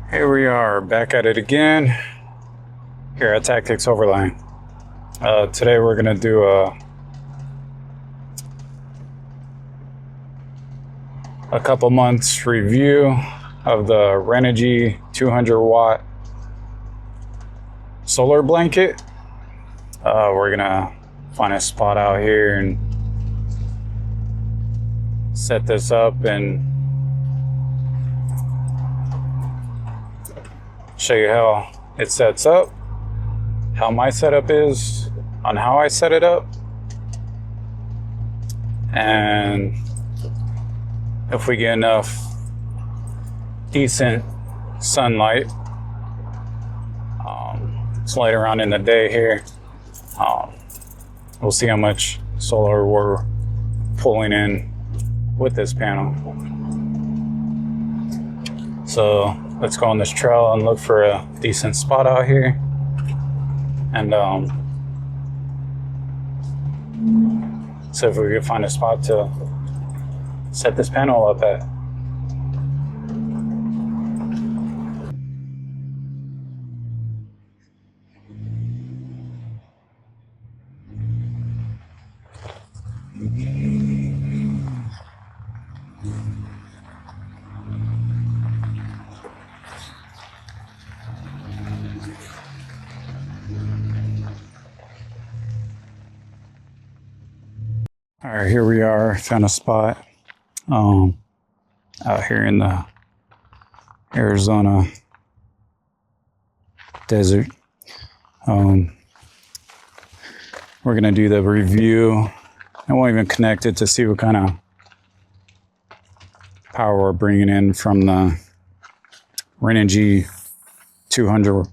Here we are, back at it again, here at TactixOverland. Today we're going to do a couple months review of the Renogy 200W solar blanket. We're going to find a spot out here and set this up and show you how it sets up, how my setup is, on how I set it up, and if we get enough decent sunlight. It's later on in the day here. We'll see how much solar we're pulling in with this panel. So let's go on this trail and look for a decent spot out here, and see if we can find a spot to set this panel up at. All right, here we are. Found a spot out here in the Arizona desert. We're gonna do the review. I won't even connect it to see what kind of power we're bringing in from the Renogy 200W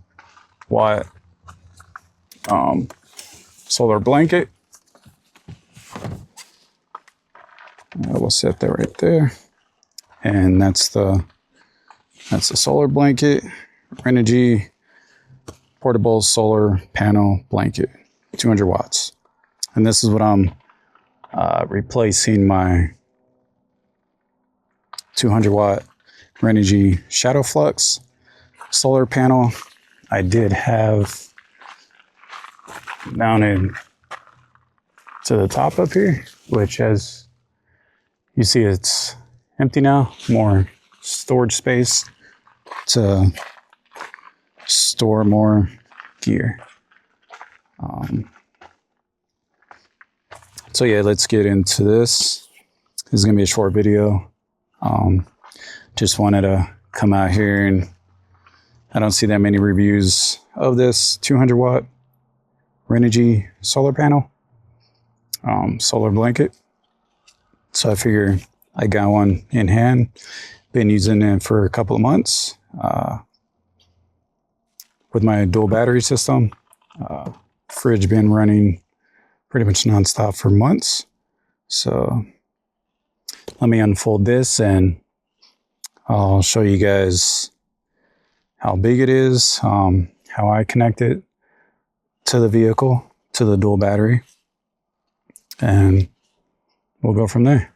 solar blanket. We'll set that right there, and that's the solar blanket, Renogy portable solar panel blanket, 200 watts. And this is what I'm replacing my 200-watt Renogy shadow flux solar panel. I did have mounted to the top up here, which, as you see, it's empty now. More storage space to store more gear. So yeah, let's get into this. This is gonna be a short video. Just wanted to come out here, and I don't see that many reviews of this 200-watt Renogy solar panel, solar blanket. So I figure I got one in hand. Been using it for a couple of months with my dual battery system. Fridge been running pretty much nonstop for months. So let me unfold this and I'll show you guys how big it is, how I connect it to the vehicle, to the dual battery, and we'll go from there.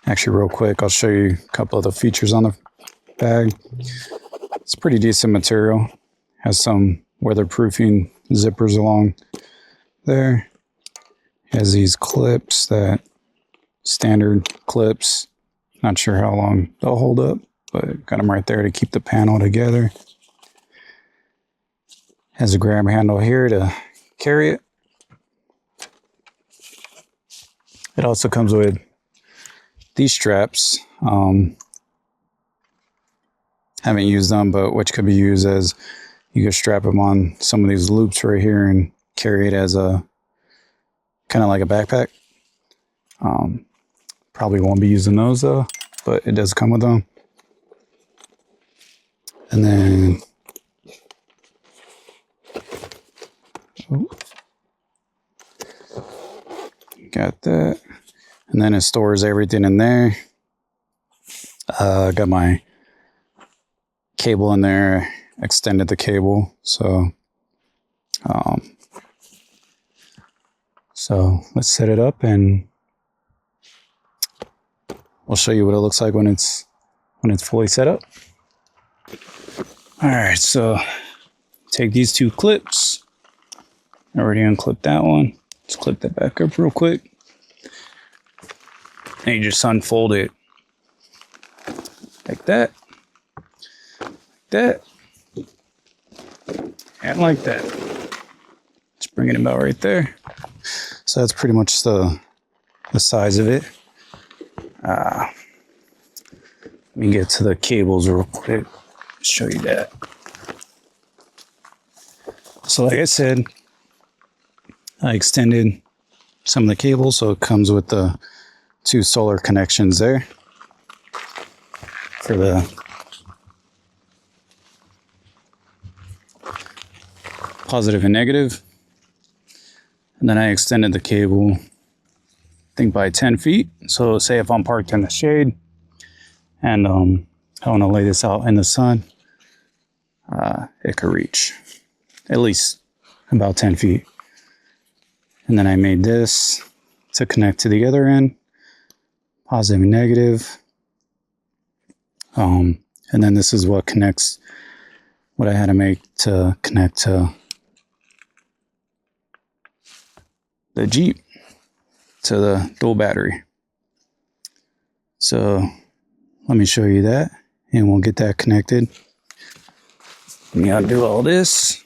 Actually, real quick, I'll show you a couple of the features on the bag. It's pretty decent material. Has some weatherproofing zippers along there. Has these clips, that standard clips. Not sure how long they'll hold up, but got them right there to keep the panel together. Has a grab handle here to carry it. It also comes with these straps. Haven't used them, but which could be used as, you could strap them on some of these loops right here and carry it as a kind of like a backpack. Probably won't be using those though, but it does come with them. And then got that, and then it stores everything in there. Got my cable in there, extended the cable, so let's set it up and we'll show you what it looks like when it's when it's fully set up. All right, so take these two clips. I already unclipped that one. Let's clip that back up real quick. And you just unfold it like that, and like that. Just bring it about right there. So that's pretty much the size of it. Let me get to the cables real quick. Show you that. So like I said, I extended some of the cables, so it comes with the 2 solar connections there for the positive and negative. And then I extended the cable, I think by 10 feet. So say if I'm parked in the shade and I want to lay this out in the sun, it could reach at least about 10 feet. And then I made this to connect to the other end, positive and negative. And then this is what connects, what I had to make to connect to the Jeep, to the dual battery. So let me show you that, and we'll get that connected. Let me undo all this.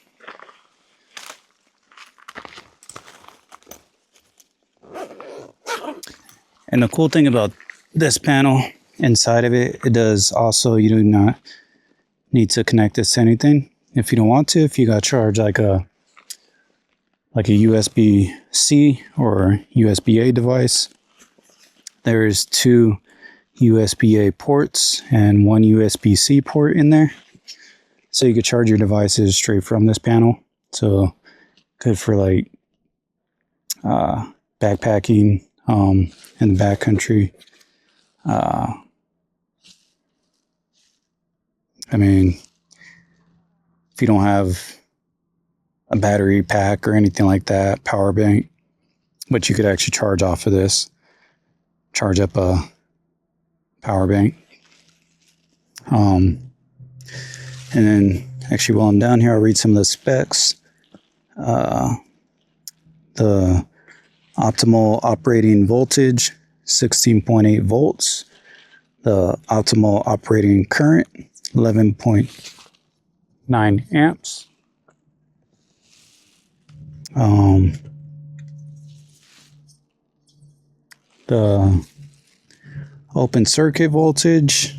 And the cool thing about this panel, inside of it, it does also, you do not need to connect this to anything if you don't want to. If you got charged like a USB-C or USB-A device, there's 2 USB-A ports and 1 USB-C port in there. So you could charge your devices straight from this panel. So good for like backpacking in the backcountry. I mean, if you don't have a battery pack or anything like that, power bank, but you could actually charge off of this, charge up a power bank. And then actually while I'm down here, I'll read some of the specs. The optimal operating voltage, 16.8 volts. The optimal operating current, 11.9 amps. The open circuit voltage,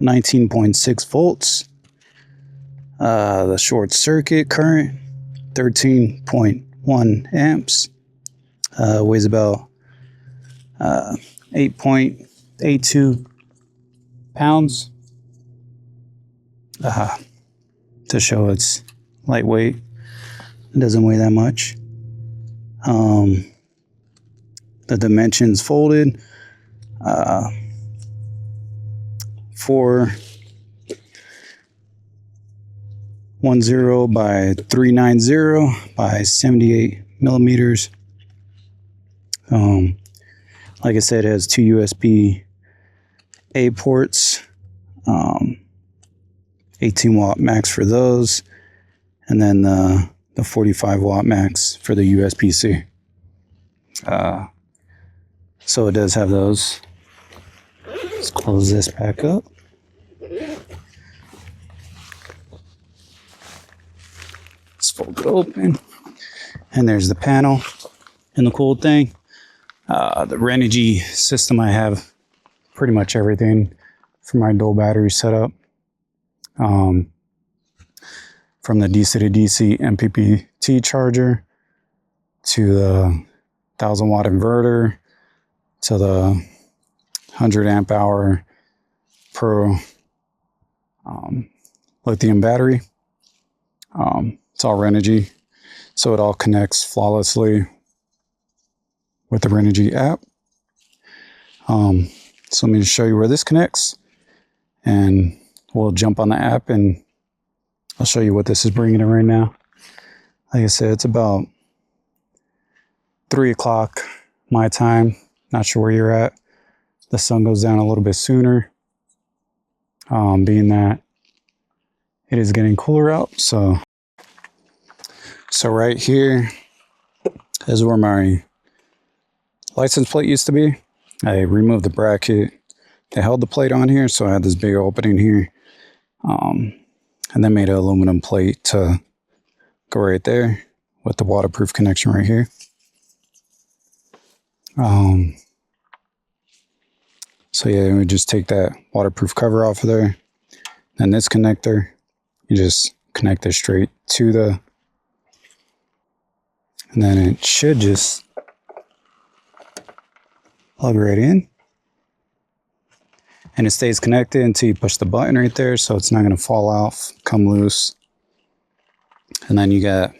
19.6 volts. The short circuit current, 13.1 amps. Weighs about 8.82 pounds. To show it's lightweight. It doesn't weigh that much. The dimensions folded, 410 by 390 by 78 millimeters. Like I said, it has 2 USB-A ports, 18 watt max for those, and then the 45 watt max for the USB-C. So it does have those. Let's close this back up. Let's fold it open. And there's the panel. And the cool thing, the Renogy system, I have pretty much everything for my dual battery setup. From the DC to DC MPPT charger to the 1000 watt inverter to the 100 amp hour Pro lithium battery. It's all Renogy, so it all connects flawlessly with the Renogy app. So let me show you where this connects, and we'll jump on the app and I'll show you what this is bringing in right now. Like I said, it's about 3 o'clock my time. Not sure where you're at. The sun goes down a little bit sooner. being that it is getting cooler out. So right here is where my license plate used to be. I removed the bracket that held the plate on here, so I had this big opening here, and then made an aluminum plate to go right there with the waterproof connection right here. So yeah, we just take that waterproof cover off of there. Then this connector, you just connect it straight to the, and then it should just plug right in. And it stays connected until you push the button right there, so it's not going to fall off, come loose. And then you got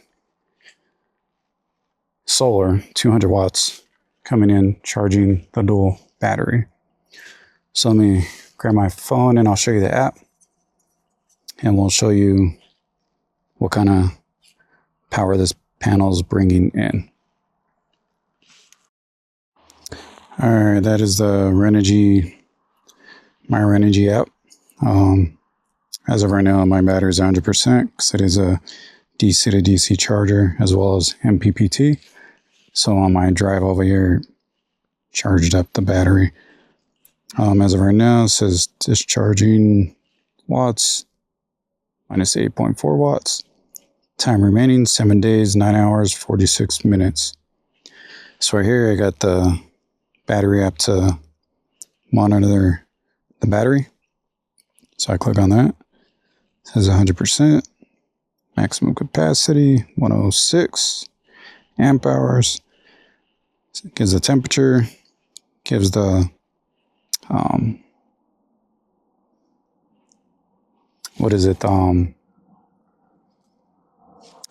solar, 200 watts, coming in, charging the dual battery. So let me grab my phone and I'll show you the app. And we'll show you what kind of power this panel is bringing in. All right, that is the Renogy, my Renogy app. As of right now, my battery is 100% because it is a DC to DC charger as well as MPPT. So on my drive over here, charged up the battery. As of right now, it says discharging watts, minus 8.4 watts. Time remaining, 7 days, 9 hours, 46 minutes. So right here, I got the battery app to monitor the battery. So I click on that. It says 100%. Maximum capacity, 106 amp hours. So it gives the temperature, gives the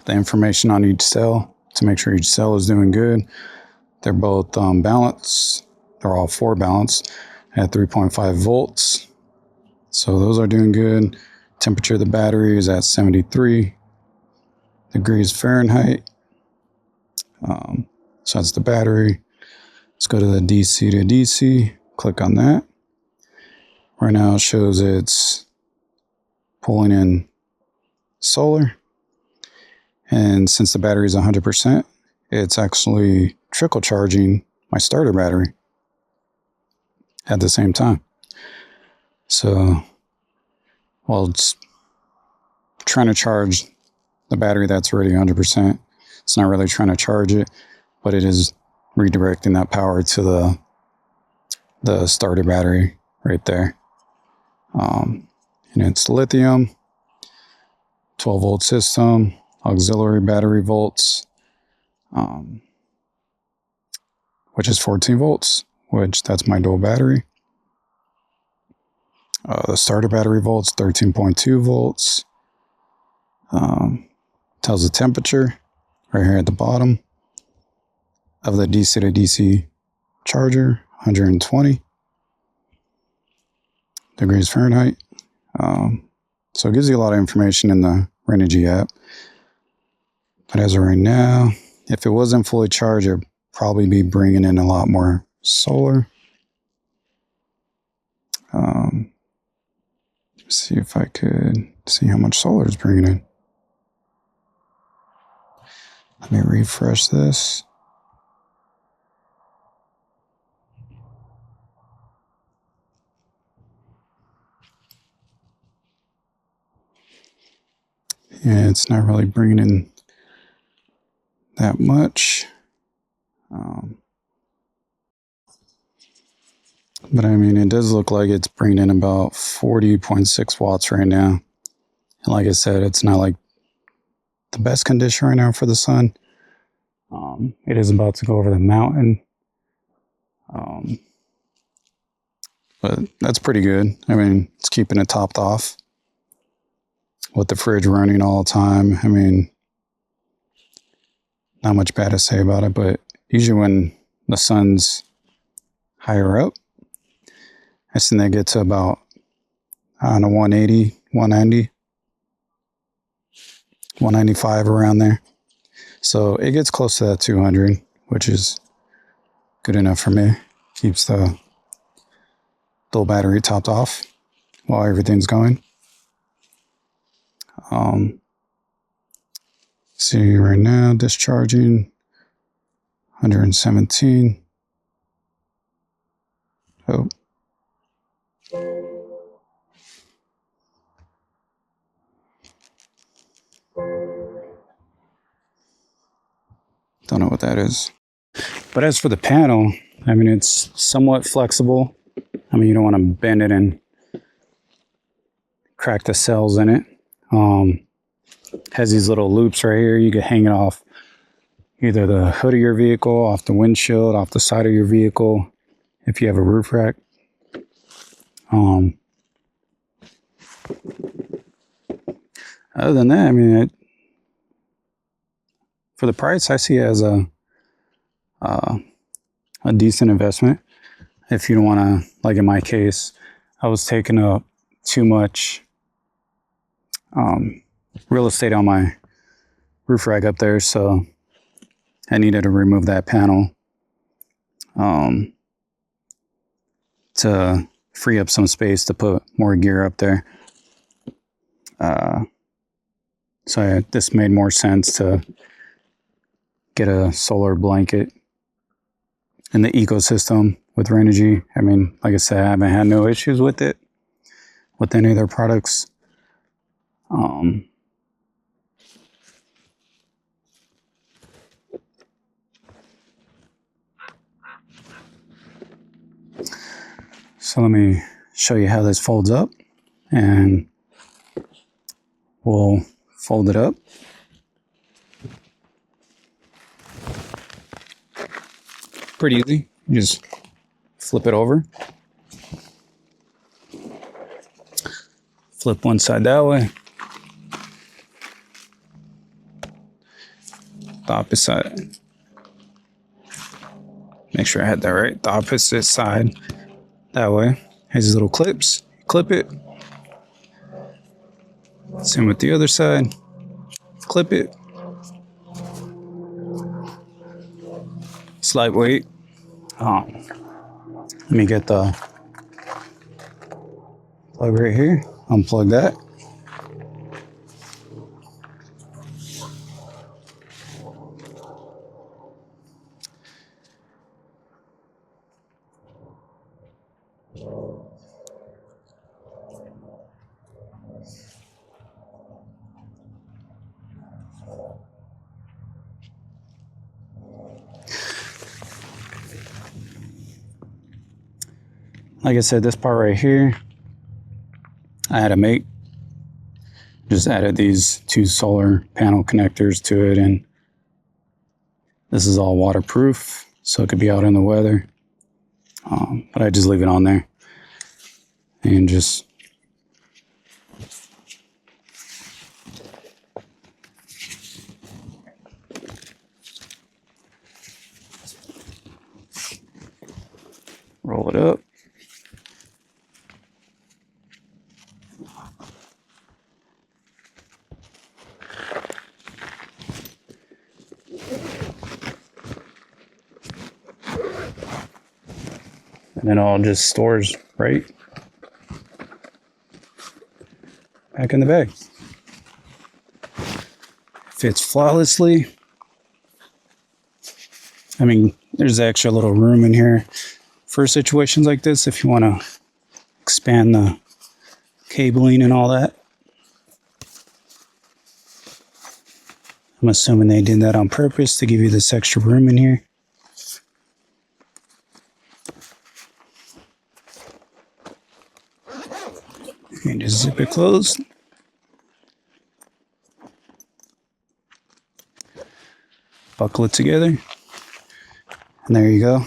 the information on each cell to make sure each cell is doing good. They're both balanced. They're all 4 balanced at 3.5 volts. So those are doing good. Temperature of the battery is at 73 degrees Fahrenheit. So that's the battery. Let's go to the DC to DC. Click on that. Right now it shows it's pulling in solar. And since the battery is 100%, it's actually trickle charging my starter battery at the same time. So, well, it's trying to charge the battery that's already 100%. It's not really trying to charge it, but it is redirecting that power to the starter battery right there. And it's lithium, 12 volt system, auxiliary battery volts, which is 14 volts, which that's my dual battery. The starter battery volts, 13.2 volts. Tells the temperature right here at the bottom of the DC to DC charger, 120 degrees Fahrenheit. So it gives you a lot of information in the Renogy app. But as of right now, if it wasn't fully charged, it would probably be bringing in a lot more solar. Let's see if I could see how much solar is bringing in. Let me refresh this. Yeah, it's not really bringing in that much. But I mean, it does look like it's bringing in about 40.6 watts right now. And like I said, it's not like the best condition right now for the sun. It is about to go over the mountain. But that's pretty good. I mean, it's keeping it topped off with the fridge running all the time. I mean, not much bad to say about it, but usually when the sun's higher up, I think they get to about, I don't know, 180, 190, 195 around there. So it gets close to that 200, which is good enough for me. Keeps the dual battery topped off. while everything's going. See right now, discharging 117. Oh. Don't know what that is. But as for the panel, I mean, it's somewhat flexible. I mean, you don't want to bend it and crack the cells in it. Has these little loops right here. You can hang it off either the hood of your vehicle, off the windshield, off the side of your vehicle, if you have a roof rack. Other than that, I mean, for the price, I see it as a decent investment. If you don't want to, like in my case, I was taking up too much real estate on my roof rack up there, so I needed to remove that panel to free up some space to put more gear up there. So this made more sense to get a solar blanket in the ecosystem with Renogy. I mean, like I said, I haven't had no issues with it, with any of their products. So let me show you how this folds up, and we'll fold it up. Pretty easy. You just flip it over. Flip one side that way. The opposite side. Make sure I had that right. The opposite side that way. Here's these little clips. Clip it. Same with the other side. Clip it. It's lightweight. Let me get the plug right here. Unplug that. Like I said, this part right here, I had to make. Just added these two solar panel connectors to it, and this is all waterproof, so it could be out in the weather. But I just leave it on there and just roll it up. And then it all just stores right back in the bag. Fits flawlessly. I mean, there's extra little room in here for situations like this if you want to expand the cabling and all that. I'm assuming they did that on purpose to give you this extra room in here. And just zip it closed. Buckle it together. And there you go.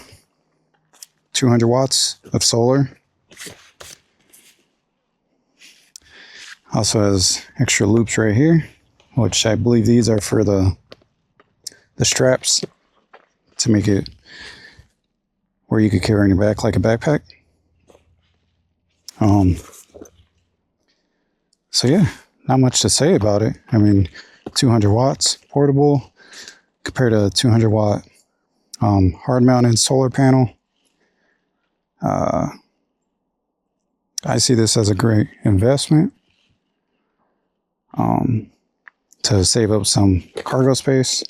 200 watts of solar. Also has extra loops right here, which I believe these are for the straps to make it where you could carry on your back like a backpack. So yeah, not much to say about it. I mean, 200 watts portable compared to a 200 watt hard mounted solar panel. I I see this as a great investment to save up some cargo space.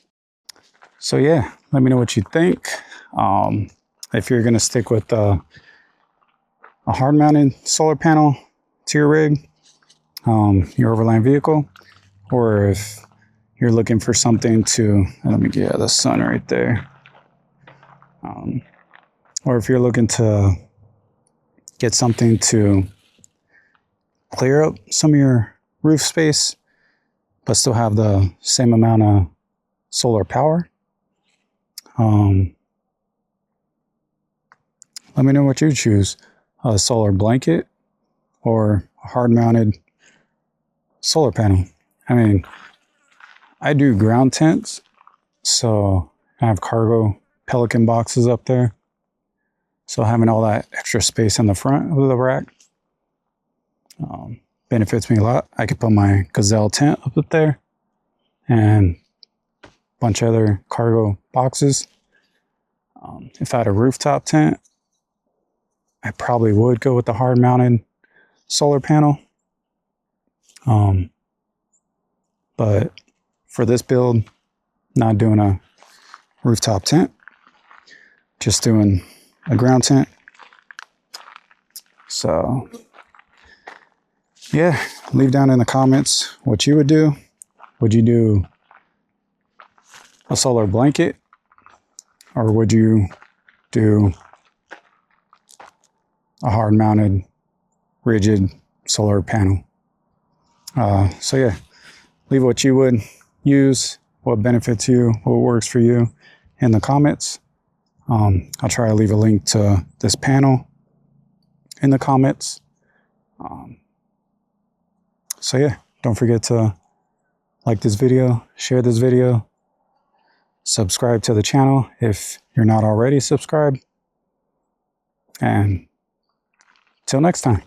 So yeah, let me know what you think. If you're going to stick with a hard-mounted solar panel to your rig, your overland vehicle, or if you're looking for something to, let me get the sun right there. Or if you're looking to get something to clear up some of your roof space, but still have the same amount of solar power, let me know what you choose. A solar blanket or a hard-mounted solar panel. I mean, I do ground tents, so I have cargo Pelican boxes up there. So having all that extra space in the front of the rack benefits me a lot. I could put my Gazelle tent up there and a bunch of other cargo boxes. If I had a rooftop tent, I probably would go with the hard-mounted solar panel. But for this build, not doing a rooftop tent, just doing a ground tent. So yeah, leave down in the comments what you would do. Would you do a solar blanket, or would you do a hard-mounted rigid solar panel? So yeah, leave what you would use, what benefits you, what works for you in the comments. I'll try to leave a link to this panel in the comments. So yeah, don't forget to like this video, share this video, subscribe to the channel if you're not already subscribed, and till next time.